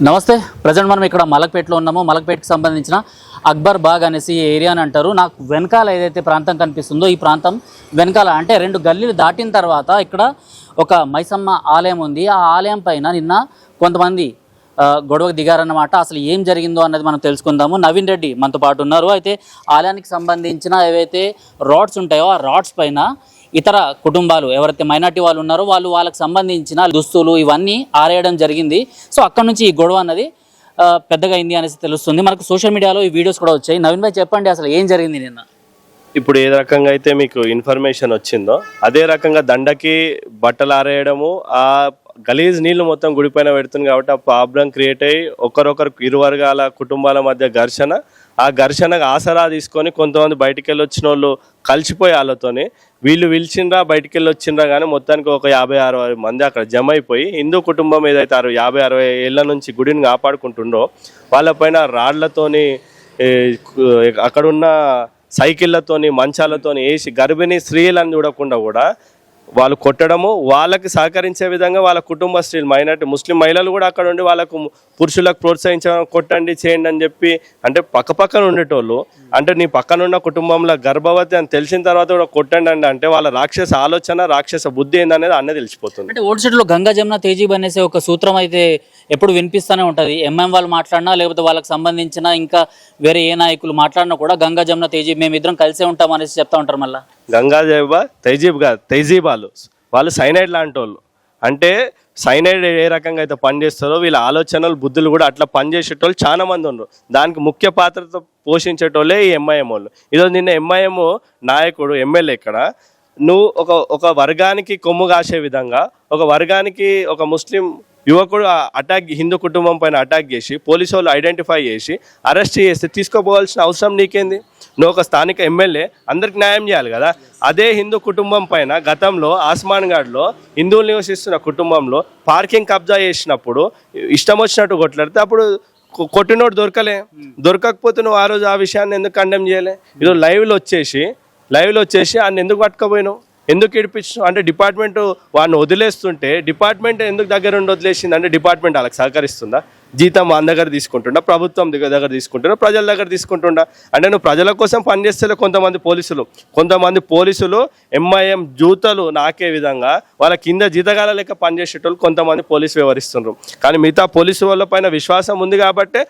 నమస్తే. ప్రజెంట్ మనం ఇక్కడ మలక్పేటలో ఉన్నాము. మలక్పేటకి సంబంధించిన అక్బర్ బాగ్ అనేసి ఏరియా అని అంటారు. నాకు వెనకాల ఏదైతే ప్రాంతం కనిపిస్తుందో ఈ ప్రాంతం వెనకాల అంటే 2 గల్లీలు దాటిన తర్వాత ఇక్కడ ఒక మైసమ్మ ఆలయం ఉంది. ఆ ఆలయం పైన నిన్న కొంతమంది గొడవకు దిగారన్నమాట. అసలు ఏం జరిగిందో అన్నది మనం తెలుసుకుందాము. నవీన్ రెడ్డి మనతో పాటు ఉన్నారు. అయితే ఆలయానికి సంబంధించిన ఏవైతే రాడ్స్ ఉంటాయో ఆ రాడ్స్ పైన ఇతర కుటుంబాలు ఎవరైతే మైనార్టీ వాళ్ళు ఉన్నారో వాళ్ళకి సంబంధించిన దుస్తులు ఇవన్నీ ఆరేయడం జరిగింది. సో అక్కడ నుంచి ఈ గొడవ అన్నది పెద్దగా అయింది అనేసి తెలుస్తుంది. మనకు సోషల్ మీడియాలో ఈ వీడియోస్ కూడా వచ్చాయి. నవీన్ భాయ్ చెప్పండి, అసలు ఏం జరిగింది నిన్న? ఇప్పుడు ఏ రకంగా అయితే మీకు ఇన్ఫర్మేషన్ వచ్చిందో అదే రకంగా దండకి బట్టలు ఆరేయడము, ఆ గలీజ్ నీళ్లు మొత్తం గుడిపైన పెడుతుంది కాబట్టి ఆ ప్రాబ్లం క్రియేట్ అయ్యి ఒకరొకరు ఇరు వర్గాల కుటుంబాల మధ్య ఘర్షణ, ఆ ఘర్షణకు ఆసరా తీసుకొని కొంతమంది బయటికి వెళ్ళి వచ్చిన వాళ్ళు కలిసిపోయి వాళ్ళతోని వీళ్ళు పిలిచిండ్రా బయటికి వెళ్ళి వచ్చిండ్రా కానీ మొత్తానికి ఒక 50-60 మంది అక్కడ జమ అయిపోయి హిందూ కుటుంబం ఏదైతే 50-60 ఏళ్ళ నుంచి గుడిని కాపాడుకుంటుండో వాళ్ళపైన రాళ్లతోని అక్కడున్న సైకిళ్లతోని మంచాలతోని వేసి గర్భిణీ స్త్రీలను చూడకుండా కూడా వాళ్ళు కొట్టడము, వాళ్ళకి సహకరించే విధంగా వాళ్ళ కుటుంబ స్త్రీలు మైనార్టీ ముస్లిం మహిళలు కూడా అక్కడ ఉండి వాళ్ళకు పురుషులకు ప్రోత్సహించడం, కొట్టండి చేయండి అని చెప్పి, అంటే పక్కన ఉండేటోళ్ళు అంటే నీ పక్కన ఉన్న కుటుంబంలో గర్భవతి అని తెలిసిన తర్వాత కూడా కొట్టండి అంటే వాళ్ళ రాక్షస ఆలోచన రాక్షస బుద్ధి ఏందనేది అన్నీ తెలిసిపోతుంది. అంటే ఓల్డ్ సిటీలో గంగా జమున తేజీబ్ అనేసి ఒక సూత్రం అయితే ఎప్పుడు వినిపిస్తూనే ఉంటుంది. ఎంఎం వాళ్ళు మాట్లాడినా లేకపోతే వాళ్ళకి సంబంధించిన ఇంకా వేరే ఏ నాయకులు మాట్లాడినా కూడా గంగా జమున తేజీబ్ మేమిద్దరం కలిసే ఉంటాం అనేసి చెప్తా ఉంటారు. మళ్ళీ గంగా తేజీబ్ కాదు, తేజీబ్ వాళ్ళు సైనైడ్ లాంటి వాళ్ళు. అంటే సైనైడ్ ఏ రకంగా అయితే పనిచేస్తారో వీళ్ళ ఆలోచనలు బుద్ధులు కూడా అట్లా పనిచేసేటోళ్ళు చాలా మంది ఉన్నారు. దానికి ముఖ్య పాత్రతో పోషించేటోళ్ళే ఈ ఎంఐఎం వాళ్ళు. ఈరోజు నిన్న ఎంఐఎం నాయకుడు ఎమ్మెల్యే ఇక్కడ నువ్వు ఒక వర్గానికి కొమ్ము కాసే విధంగా ఒక వర్గానికి ఒక ముస్లిం యువకుడు హిందూ కుటుంబం పైన అటాక్ చేసి పోలీసు వాళ్ళు ఐడెంటిఫై చేసి అరెస్ట్ చేస్తే తీసుకోపోవాల్సిన అవసరం నీకేంది? నువ్వు ఒక స్థానిక ఎమ్మెల్యే, అందరికి న్యాయం చేయాలి కదా. అదే హిందూ కుటుంబం పైన గతంలో ఆస్మాన్గఢ్లో హిందువులు నివసిస్తున్న కుటుంబంలో పార్కింగ్ కబ్జా చేసినప్పుడు ఇష్టం వచ్చినట్టు కొట్లాడితే అప్పుడు కొట్టినోడు దొరకకపోతే నువ్వు ఆ రోజు ఆ విషయాన్ని ఎందుకు కండెమ్ చేయలే? ఈరోజు లైవ్లో వచ్చేసి ఆయన ఎందుకు పట్టుకపోయినావు, ఎందుకు ఇడిపించు అంటే డిపార్ట్మెంట్ వాడిని వదిలేస్తుంటే డిపార్ట్మెంట్ ఎందుకు దగ్గర ఉండి వదిలేసింది అంటే డిపార్ట్మెంట్ వాళ్ళకి సహకరిస్తుందా? జీతం మన దగ్గర తీసుకుంటుండా, ప్రభుత్వం దగ్గర తీసుకుంటుండా, ప్రజల దగ్గర తీసుకుంటుండా? అంటే నువ్వు ప్రజల కోసం పనిచేస్తే కొంతమంది పోలీసులు ఎంఐఎం జూతలు నాకే విధంగా వాళ్ళ కింద జీతగాల లెక్క పనిచేసేటోళ్ళు కొంతమంది పోలీసు వ్యవహరిస్తున్నారు. కానీ మిగతా పోలీసు వాళ్ళపైన విశ్వాసం ఉంది కాబట్టి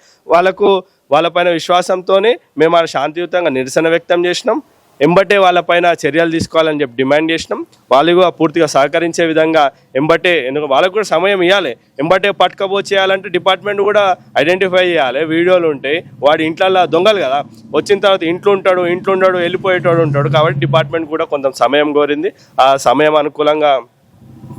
వాళ్ళపైన విశ్వాసంతోనే మేము శాంతియుతంగా నిరసన వ్యక్తం చేసినాం. ఎంబటే వాళ్ళపైన చర్యలు తీసుకోవాలని చెప్పి డిమాండ్ చేసినాం. వాళ్ళు కూడా పూర్తిగా సహకరించే విధంగా ఎందుకు వాళ్ళకు కూడా సమయం ఇవ్వాలి. ఎంబటే పట్టుకపోచేయాలంటే డిపార్ట్మెంట్ కూడా ఐడెంటిఫై చేయాలి. వీడియోలు ఉంటాయి, వాడి ఇంట్లో దొంగలు కదా, వచ్చిన తర్వాత ఇంట్లో ఉంటాడు వెళ్ళిపోయేటోడు ఉంటాడు. కాబట్టి డిపార్ట్మెంట్ కూడా కొంత సమయం కోరింది. ఆ సమయం అనుకూలంగా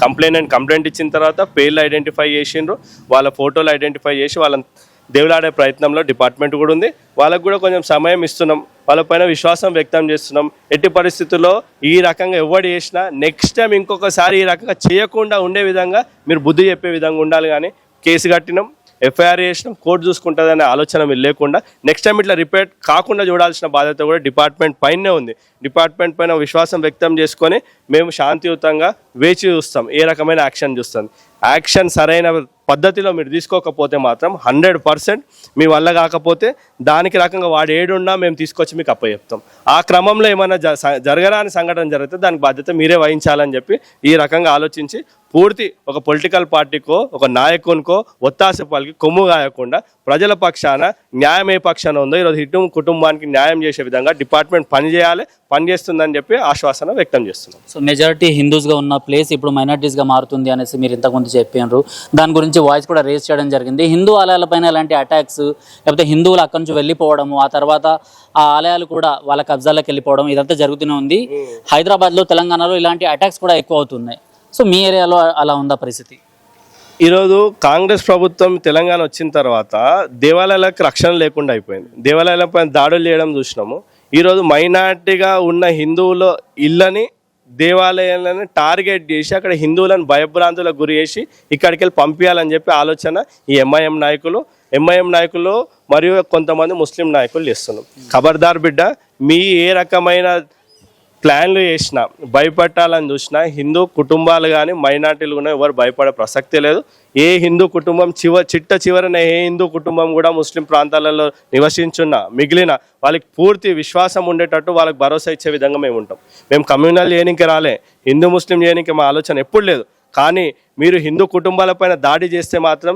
కంప్లైంట్ ఇచ్చిన తర్వాత పేర్లు ఐడెంటిఫై చేసిండ్రు, వాళ్ళ ఫోటోలు ఐడెంటిఫై చేసి వాళ్ళని దేవులాడే ప్రయత్నంలో డిపార్ట్మెంట్ కూడా ఉంది. వాళ్ళకు కూడా కొంచెం సమయం ఇస్తున్నాం, వాళ్ళపైన విశ్వాసం వ్యక్తం చేస్తున్నాం. ఎట్టి పరిస్థితుల్లో ఈ రకంగా ఎవడు చేసినా నెక్స్ట్ టైం ఇంకొకసారి ఈ రకంగా చేయకుండా ఉండే విధంగా మీరు బుద్ధి చెప్పే విధంగా ఉండాలి. కానీ కేసు కట్టినాం, ఎఫ్ఐఆర్ చేసినాం, కోర్టు చూసుకుంటుందనే ఆలోచన మీరు లేకుండా నెక్స్ట్ టైం ఇట్లా రిపీట్ కాకుండా చూడాల్సిన బాధ్యత కూడా డిపార్ట్మెంట్ పైనే ఉంది. డిపార్ట్మెంట్ పైన విశ్వాసం వ్యక్తం చేసుకొని మేము శాంతియుతంగా వేచి చూస్తాం ఏ రకమైన యాక్షన్ చూస్తుంది. యాక్షన్ సరైన పద్ధతిలో మీరు తీసుకోకపోతే మాత్రం 100% మీ వల్ల కాకపోతే దానికి రకంగా వాడు ఏడున్నా మేము తీసుకొచ్చి మీకు అప్పచెప్తాం. ఆ క్రమంలో ఏమైనా జరగరాని సంఘటన జరిగితే దానికి బాధ్యత మీరే వహించాలని చెప్పి ఈ రకంగా ఆలోచించి పూర్తి ఒక పొలిటికల్ పార్టీకో ఒక నాయకునికో ఒత్తాస పలికి కొమ్ము కాయకుండా ప్రజల పక్షాన న్యాయం ఏ పక్షాన ఉందో ఈరోజు హిటు కుటుంబానికి న్యాయం చేసే విధంగా డిపార్ట్మెంట్ పనిచేయాలి, పనిచేస్తుందని చెప్పి ఆశ్వాసన వ్యక్తం చేస్తున్నాం. సో మెజారిటీ హిందూస్గా ఉన్న ప్లేస్ ఇప్పుడు మైనారిటీస్గా మారుతుంది అనేసి మీరు ఇంతకుముందు చెప్పారు. దాని గురించి వాయిస్ కూడా రేస్ చేయడం జరిగింది. హిందూ ఆలయాలపైన ఇలాంటి అటాక్స్, లేకపోతే హిందువులు అక్కడి నుంచి వెళ్ళిపోవడము, ఆ తర్వాత ఆ ఆలయాలు కూడా వాళ్ళ కబ్జాలకు వెళ్ళిపోవడం ఇదంతా జరుగుతూనే ఉంది. హైదరాబాద్లో, తెలంగాణలో ఇలాంటి అటాక్స్ కూడా ఎక్కువ అవుతున్నాయి. సో మీ ఏరియాలో అలా ఉందా పరిస్థితి? ఈరోజు కాంగ్రెస్ ప్రభుత్వం తెలంగాణ వచ్చిన తర్వాత దేవాలయాలకు రక్షణ లేకుండా అయిపోయింది. దేవాలయాలపై దాడులు చేయడం చూసినాము. ఈరోజు మైనార్టీగా ఉన్న హిందువుల ఇళ్ళని, దేవాలయాలను టార్గెట్ చేసి అక్కడ హిందువులను భయభ్రాంతులకు గురి చేసి ఇక్కడికి వెళ్ళి పంపించాలని చెప్పి ఆలోచన ఈ ఎంఐఎం నాయకులు మరియు కొంతమంది ముస్లిం నాయకులు చేస్తున్నాం. ఖబర్దార్ బిడ్డ, మీ ఏ రకమైన ప్లాన్లు చేసినా, భయపెట్టాలని చూసినా హిందూ కుటుంబాలు కానీ మైనార్టీలు కూడా ఎవరు భయపడే ప్రసక్తే లేదు. ఏ హిందూ కుటుంబం చివరన ఏ హిందూ కుటుంబం కూడా ముస్లిం ప్రాంతాలలో నివసించున్న మిగిలిన వాళ్ళకి పూర్తి విశ్వాసం ఉండేటట్టు వాళ్ళకి భరోసా ఇచ్చే విధంగా మేము ఉంటాం. మేము కమ్యూనల్ చేయడానికి రాలే, హిందూ ముస్లిం చేయడానికి మా ఆలోచన ఎప్పుడు లేదు. కానీ మీరు హిందూ కుటుంబాలపైన దాడి చేస్తే మాత్రం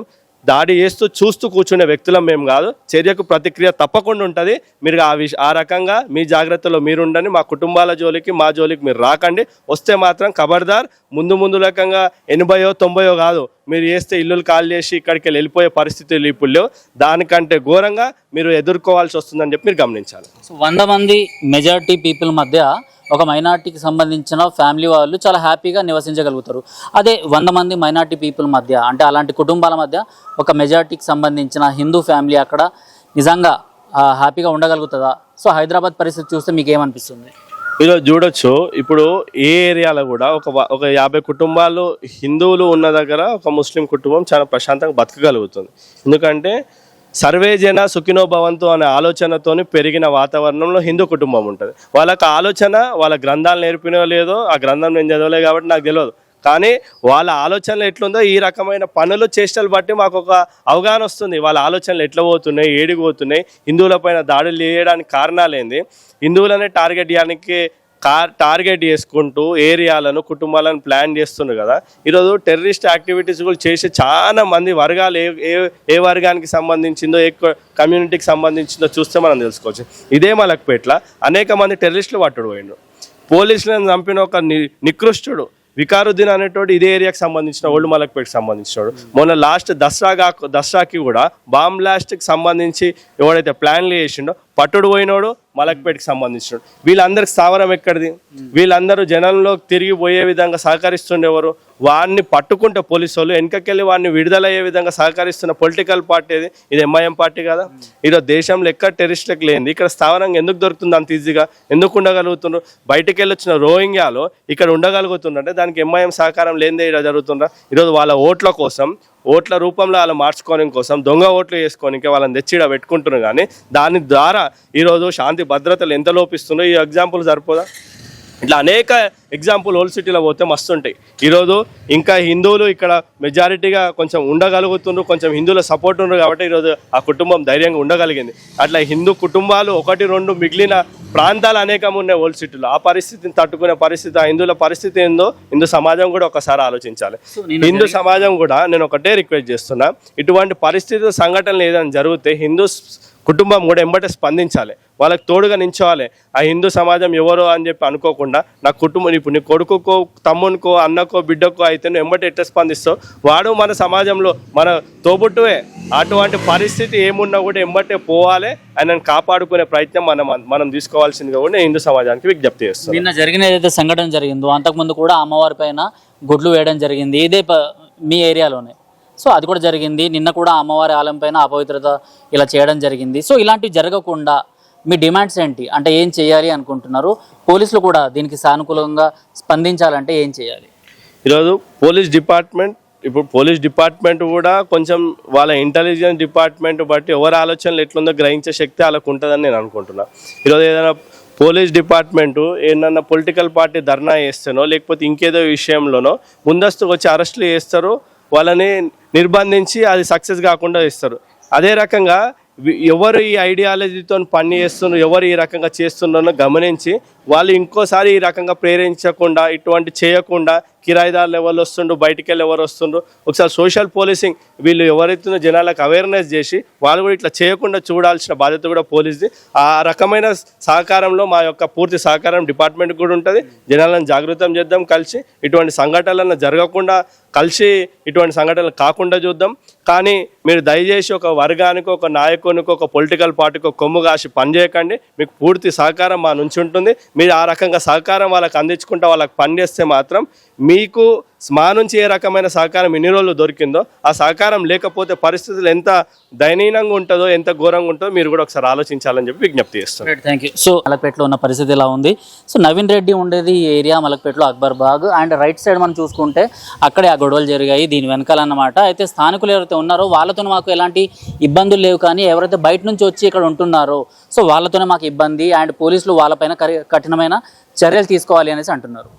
దాడి చేస్తూ చూస్తూ కూర్చునే వ్యక్తులం మేము కాదు. చర్యకు ప్రతిక్రియ తప్పకుండా ఉంటుంది. మీరు ఆ రకంగా మీ జాగ్రత్తలో మీరుండని, మా కుటుంబాల జోలికి మా జోలికి మీరు రాకండి. వస్తే మాత్రం ఖబర్దార్, ముందు రకంగా 80, 90 కాదు, మీరు చేస్తే ఇల్లులు కాల్ చేసి ఇక్కడికి వెళ్ళిపోయే పరిస్థితులు ఇప్పుడు లేవు. దానికంటే ఘోరంగా మీరు ఎదుర్కోవాల్సి వస్తుందని చెప్పి మీరు గమనించాలి. సో 100 మంది మెజారిటీ పీపుల్ మధ్య ఒక మైనార్టీకి సంబంధించిన ఫ్యామిలీ వాళ్ళు చాలా హ్యాపీగా నివసించగలుగుతారు. అదే 100 మంది మైనార్టీ పీపుల్ మధ్య, అంటే అలాంటి కుటుంబాల మధ్య ఒక మెజారిటీకి సంబంధించిన హిందూ ఫ్యామిలీ అక్కడ నిజంగా హ్యాపీగా ఉండగలుగుతుందా? సో హైదరాబాద్ పరిస్థితి చూస్తే మీకు ఏమనిపిస్తుంది? ఈరోజు చూడొచ్చు, ఇప్పుడు ఏ ఏరియాలో కూడా ఒక 50 కుటుంబాలు హిందువులు ఉన్న దగ్గర ఒక ముస్లిం కుటుంబం చాలా ప్రశాంతంగా బతకగలుగుతుంది. ఎందుకంటే సర్వే జన సుఖినో భవంతు అనే ఆలోచనతోని పెరిగిన వాతావరణంలో హిందూ కుటుంబం ఉంటుంది. వాళ్ళకి ఆలోచన, వాళ్ళ గ్రంథాలు నేర్పినో లేదో, ఆ గ్రంథం నేను చదవలే కాబట్టి నాకు తెలియదు, కానీ వాళ్ళ ఆలోచనలు ఎట్లుందో ఈ రకమైన పనులు చేష్టలు బట్టి మాకు ఒక అవగాహన వస్తుంది. వాళ్ళ ఆలోచనలు ఎట్లా పోతున్నాయి, ఏడికి పోతున్నాయి, హిందువులపైన దాడులు చేయడానికి కారణాలు ఏంది, హిందువులనే టార్గెట్ చేసుకుంటూ ఏరియాలను, కుటుంబాలను ప్లాన్ చేస్తున్నారు కదా. ఈరోజు టెర్రరిస్ట్ యాక్టివిటీస్ కూడా చేసే చాలా మంది వర్గాలు ఏ వర్గానికి సంబంధించిందో, ఏ కమ్యూనిటీకి సంబంధించిందో చూస్తే మనం తెలుసుకోవచ్చు. ఇదే మలక్పేట్ల అనేక మంది టెర్రరిస్టులు పట్టుడు పోయిండు. పోలీసులను చంపిన ఒక నికృష్టుడు వికారుద్దీన్ అనేటోడు ఇదే ఏరియాకి సంబంధించిన, ఓల్డ్ మలక్పేట్కి సంబంధించినోడు. మొన్న లాస్ట్ దసరాకి కూడా బాంబ్ బ్లాస్ట్కి సంబంధించి ఎవడైతే ప్లాన్లు చేసిండో పట్టుడు పోయినోడు మలక్పేట్కి సంబంధించినోడు. వీళ్ళందరికి స్థావరం ఎక్కడిది? వీళ్ళందరూ జనంలో తిరిగి పోయే విధంగా సహకరిస్తుండేవారు. వాడిని పట్టుకుంటే పోలీసు వాళ్ళు వెనకకెళ్ళి వాడిని విడుదలయ్యే విధంగా సహకరిస్తున్న పొలిటికల్ పార్టీ ఇది ఎంఐఎం పార్టీ కదా. ఈరోజు దేశంలో ఎక్కడ టెర్రరిస్టులకు లేనిది ఇక్కడ స్థావరంగా ఎందుకు దొరుకుతుంది అంత ఈజీగా? ఎందుకు ఉండగలుగుతున్నారు? బయటకు వెళ్ళి వచ్చిన రోహింగ్యాలో ఇక్కడ ఉండగలుగుతుందంటే దానికి ఎంఐఎం సహకారం లేనిదే ఇక్కడ జరుగుతుందా? ఈరోజు వాళ్ళ ఓట్ల కోసం, ఓట్ల రూపంలో వాళ్ళు మార్చుకోవడం కోసం దొంగ ఓట్లు వేసుకోనికి వాళ్ళని తెచ్చి ఇక్కడ పెట్టుకుంటున్నారు. కానీ దాని ద్వారా ఈరోజు శాంతి భద్రతలు ఎంత లోపిస్తుందో ఈ ఎగ్జాంపుల్ సరిపోదా? ఇట్లా అనేక ఎగ్జాంపుల్ ఓల్డ్ సిటీలో పోతే మస్తు ఉంటాయి. ఈరోజు ఇంకా హిందువులు ఇక్కడ మెజారిటీగా కొంచెం ఉండగలుగుతుండ్రు, కొంచెం హిందువుల సపోర్ట్ ఉన్నారు కాబట్టి ఈరోజు ఆ కుటుంబం ధైర్యంగా ఉండగలిగింది. అట్లా హిందూ కుటుంబాలు 1, 2 మిగిలిన ప్రాంతాలు అనేకం ఉన్నాయి ఓల్డ్ సిటీలో. ఆ పరిస్థితిని తట్టుకునే పరిస్థితి, ఆ హిందువుల పరిస్థితి ఏందో హిందూ సమాజం కూడా ఒకసారి ఆలోచించాలి. హిందూ సమాజం కూడా నేను ఒకటే రిక్వెస్ట్ చేస్తున్నా, ఇటువంటి పరిస్థితి సంఘటనలు ఏదైనా జరిగితే హిందూ కుటుంబం కూడా ఎంబటే స్పందించాలి, వాళ్ళకి తోడుగా నించోవాలి. ఆ హిందూ సమాజం ఎవరో అని చెప్పి అనుకోకుండా నా కుటుంబం, ఇప్పుడు నీ కొడుకుకో, తమ్మునికో, అన్నకో, బిడ్డకో అయితే నువ్వు ఎంబటే ఎట్లా స్పందిస్తావు? వాడు మన సమాజంలో మన తోబుట్టువే. అటువంటి పరిస్థితి ఏమున్నా కూడా ఎంబటే పోవాలి, ఆయనను కాపాడుకునే ప్రయత్నం మనం తీసుకోవాల్సిందిగా కూడా హిందూ సమాజానికి విజ్ఞప్తి చేస్తాం. నిన్న జరిగిన ఏదైతే సంఘటన జరిగిందో, అంతకుముందు కూడా అమ్మవారి పైన గుడ్లు వేయడం జరిగింది ఇదే మీ ఏరియాలోనే. సో అది కూడా జరిగింది. నిన్న కూడా అమ్మవారి ఆలయం పైన అపవిత్రత ఇలా చేయడం జరిగింది. సో ఇలాంటివి జరగకుండా మీ డిమాండ్స్ ఏంటి? అంటే ఏం చేయాలి అనుకుంటున్నారు? పోలీసులు కూడా దీనికి సానుకూలంగా స్పందించాలంటే ఏం చేయాలి? ఈరోజు పోలీస్ డిపార్ట్మెంట్ కూడా కొంచెం వాళ్ళ ఇంటెలిజెన్స్ డిపార్ట్మెంట్ బట్టి ఎవరి ఆలోచనలు ఎట్లుందో గ్రహించే శక్తి వాళ్ళకు ఉంటుందని నేను అనుకుంటున్నాను. ఈరోజు ఏదైనా పోలీస్ డిపార్ట్మెంటు ఏమన్నా పొలిటికల్ పార్టీ ధర్నా చేస్తానో లేకపోతే ఇంకేదో విషయంలోనో ముందస్తుకు వచ్చి అరెస్టులు చేస్తారు, వాళ్ళని నిర్బంధించి అది సక్సెస్ కాకుండా ఇస్తారు. అదే రకంగా ఎవరు ఈ ఐడియాలజీతో పని చేస్తున్నారు, ఎవరు ఈ రకంగా చేస్తున్నారో గమనించి వాళ్ళు ఇంకోసారి ఈ రకంగా ప్రేరేపించకుండా, ఇటువంటి చేయకుండా కిరాయిదారులు ఎవరు వస్తుండ్రు, బయటికి వెళ్ళి ఎవరు వస్తుండ్రు, ఒకసారి సోషల్ పోలీసింగ్ వీళ్ళు ఎవరైతే జనాలకు అవేర్నెస్ చేసి వాళ్ళు కూడా ఇట్లా చేయకుండా చూడాల్సిన బాధ్యత కూడా పోలీస్ది. ఆ రకమైన సహకారంలో మా యొక్క పూర్తి సహకారం డిపార్ట్మెంట్కి కూడా ఉంటుంది. జనాలను జాగృతం చేద్దాం, కలిసి ఇటువంటి సంఘటనలను జరగకుండా కలిసి ఇటువంటి సంఘటనలు కాకుండా చూద్దాం. కానీ మీరు దయచేసి ఒక వర్గానికి, ఒక నాయకునికి, ఒక పొలిటికల్ పార్టీకి ఒక కొమ్ము కాసి పనిచేయకండి. మీకు పూర్తి సహకారం మా నుంచి ఉంటుంది. మీరు ఆ రకంగా సహకారం వాళ్ళకి అందించుకుంటూ వాళ్ళకి పనిచేస్తే మాత్రం మీకు మా నుంచి ఏ రకమైన సహకారం ఎన్ని రోజులు దొరికిందో ఆ సహకారం లేకపోతే పరిస్థితులు ఎంత దయనీయంగా ఉంటుందో, ఎంత ఘోరంగా ఉంటుందో మీరు కూడా ఒకసారి ఆలోచించాలని చెప్పి విజ్ఞప్తి చేస్తాను. Thank you. సో మలక్పేటలో ఉన్న పరిస్థితి ఎలా ఉంది? సో నవీన్ రెడ్డి ఉండేది ఈ ఏరియా మలక్పేటలో Akbar Bagh and right side మనం చూసుకుంటే అక్కడే ఆ గొడవలు జరిగాయి దీని వెనకాలన్నమాట. అయితే స్థానికులు ఎవరైతే ఉన్నారో వాళ్ళతో మాకు ఎలాంటి ఇబ్బందులు లేవు, కానీ ఎవరైతే బయట నుంచి వచ్చి ఇక్కడ ఉంటున్నారో సో వాళ్ళతోనే మాకు ఇబ్బంది అండ్ పోలీసులు వాళ్ళపైన కఠినమైన చర్యలు తీసుకోవాలి అనేసి అంటున్నారు.